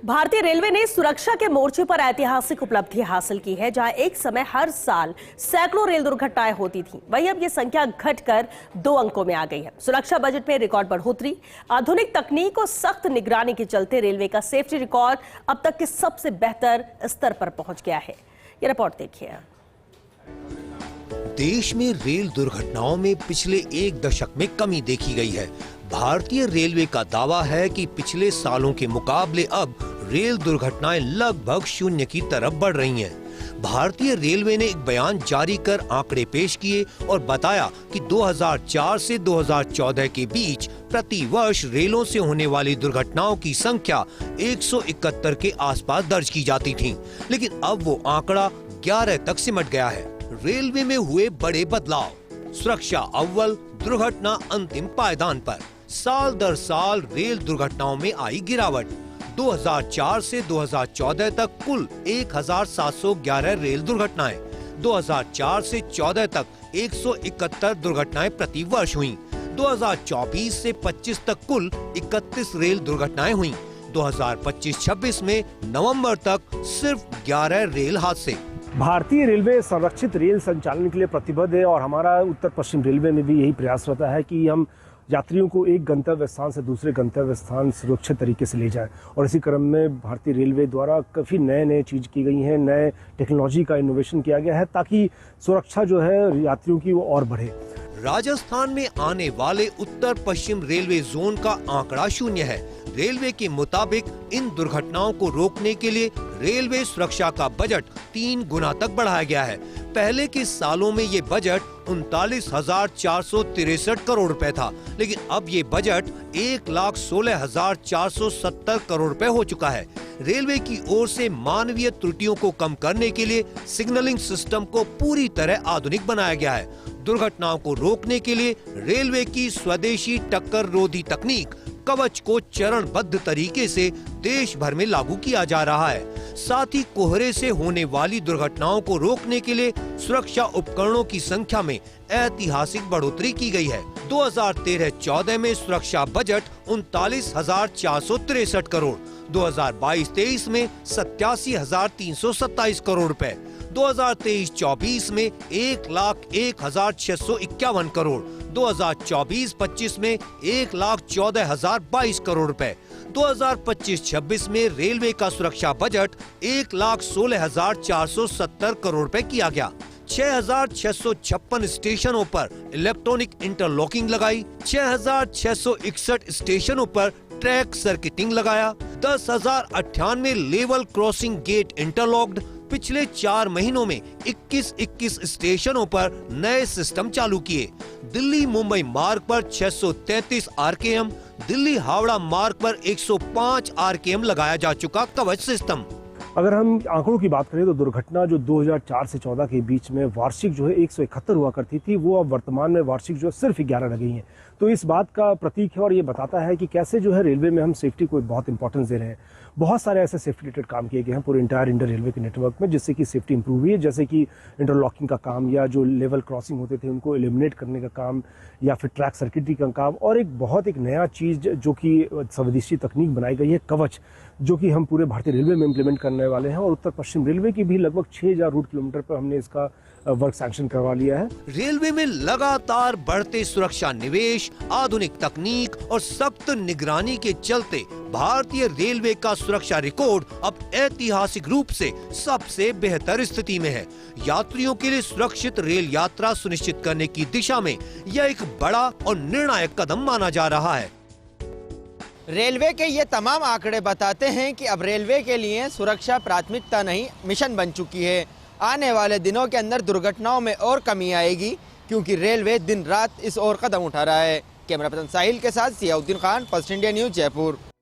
भारतीय रेलवे ने सुरक्षा के मोर्चे पर ऐतिहासिक उपलब्धि हासिल की है। जहां एक समय हर साल सैकड़ों रेल दुर्घटनाएं होती थीं, वहीं अब यह संख्या घटकर 2 अंकों में आ गई है। सुरक्षा बजट में रिकॉर्ड बढ़ोतरी, आधुनिक तकनीक और सख्त निगरानी के चलते रेलवे का सेफ्टी रिकॉर्ड अब तक के सबसे बेहतर स्तर पर पहुंच गया है। ये रिपोर्ट देखिए। देश में रेल दुर्घटनाओं में पिछले 1 दशक में कमी देखी गई है। भारतीय रेलवे का दावा है कि पिछले सालों के मुकाबले अब रेल दुर्घटनाएं लगभग 0 की तरफ बढ़ रही हैं। भारतीय रेलवे ने एक बयान जारी कर आंकड़े पेश किए और बताया कि 2004 से 2014 के बीच प्रति वर्ष रेलों से होने वाली दुर्घटनाओं की संख्या 171 के आसपास दर्ज की जाती थी, लेकिन अब वो आंकड़ा 11 तक सिमट गया है। रेलवे में हुए बड़े बदलाव, सुरक्षा अव्वल, दुर्घटना अंतिम पायदान पर। साल दर साल रेल दुर्घटनाओं में आई गिरावट। 2004 से 2014 तक कुल 1711 रेल दुर्घटनाएं, 2004 से 14 तक 171 दुर्घटनाएं प्रति वर्ष हुईं। 2024 से 25 तक कुल 31 रेल दुर्घटनाएं हुईं। 2025-26 में नवंबर तक सिर्फ 11 रेल हादसे। भारतीय रेलवे संरक्षित रेल संचालन के लिए प्रतिबद्ध है और हमारा उत्तर पश्चिम रेलवे में भी यही प्रयास रहता है कि हम यात्रियों को एक गंतव्य स्थान से दूसरे गंतव्य स्थान सुरक्षित तरीके से ले जाएं। और इसी क्रम में भारतीय रेलवे द्वारा काफ़ी नए चीज़ की गई हैं, नए टेक्नोलॉजी का इनोवेशन किया गया है ताकि सुरक्षा जो है यात्रियों की वो और बढ़े। राजस्थान में आने वाले उत्तर पश्चिम रेलवे जोन का आंकड़ा 0 है। रेलवे के मुताबिक इन दुर्घटनाओं को रोकने के लिए रेलवे सुरक्षा का बजट 3 गुना तक बढ़ाया गया है। पहले के सालों में ये बजट 39,463 करोड़ रुपए था, लेकिन अब ये बजट 1,16,470 करोड़ रुपए हो चुका है। रेलवे की ओर से मानवीय त्रुटियों को कम करने के लिए सिग्नलिंग सिस्टम को पूरी तरह आधुनिक बनाया गया है। दुर्घटनाओं को रोकने के लिए रेलवे की स्वदेशी टक्कर रोधी तकनीक कवच को चरणबद्ध तरीके से देश भर में लागू किया जा रहा है। साथ ही कोहरे से होने वाली दुर्घटनाओं को रोकने के लिए सुरक्षा उपकरणों की संख्या में ऐतिहासिक बढ़ोतरी की गई है। 2013-14 में सुरक्षा बजट 39,463 करोड़, 2022-23 में 87,327 करोड़ रुपए, 2023-24 में 1,01,651 करोड़, 2024-25 में 1,14,022 करोड़ रुपए, 2025-26 में रेलवे का सुरक्षा बजट 1,16,470 करोड़ रुपए किया गया। 6,656 स्टेशनों पर इलेक्ट्रॉनिक इंटरलॉकिंग लगाई, 6,661 स्टेशनों पर ट्रैक सर्किटिंग लगाया, 10,098 लेवल क्रॉसिंग गेट इंटरलॉक्ड। पिछले 4 महीनों में 21 स्टेशनों पर नए सिस्टम चालू किए। दिल्ली मुंबई मार्ग पर 633 आरकेएम, दिल्ली हावड़ा मार्ग पर 105 आरकेएम लगाया जा चुका कवच सिस्टम। अगर हम आंकड़ों की बात करें तो दुर्घटना जो 2004 से 14 के बीच में वार्षिक जो है 171 हुआ करती थी, वो अब वर्तमान में वार्षिक जो है सिर्फ 11 रह गई हैं। तो इस बात का प्रतीक है और ये बताता है कि कैसे जो है रेलवे में हम सेफ्टी को बहुत इंपॉर्टेंस दे रहे हैं। बहुत सारे ऐसे सेफ्टी रिलेटेड काम किए गए हैं पूरे इंटायर इंडियन रेलवे के नेटवर्क में, जिससे कि सेफ्टी इंप्रूव हुई है। जैसे कि इंटरलॉकिंग का काम या जो लेवल क्रॉसिंग होते थे उनको एलिमिनेट करने का काम, या फिर ट्रैक सर्किटरी का काम, और एक नया चीज़ जो कि स्वदेशी तकनीक बनाई गई है कवच, जो कि हम पूरे भारतीय रेलवे में इम्प्लीमेंट करने वाले हैं। और उत्तर पश्चिम रेलवे की भी लगभग 6,000 रूट किलोमीटर पर हमने इसका वर्क सैंक्शन करवा लिया है। रेलवे में लगातार बढ़ते सुरक्षा निवेश, आधुनिक तकनीक और सख्त निगरानी के चलते भारतीय रेलवे का सुरक्षा रिकॉर्ड अब ऐतिहासिक रूप से सबसे बेहतर स्थिति में है। यात्रियों के लिए सुरक्षित रेल यात्रा सुनिश्चित करने की दिशा में यह एक बड़ा और निर्णायक कदम माना जा रहा है। रेलवे के ये तमाम आंकड़े बताते हैं कि अब रेलवे के लिए सुरक्षा प्राथमिकता नहीं, मिशन बन चुकी है। आने वाले दिनों के अंदर दुर्घटनाओं में और कमी आएगी, क्योंकि रेलवे दिन रात इस ओर कदम उठा रहा है। कैमरा पर्सन साहिल के साथ Siyauddin Khan, first India news, Jaipur.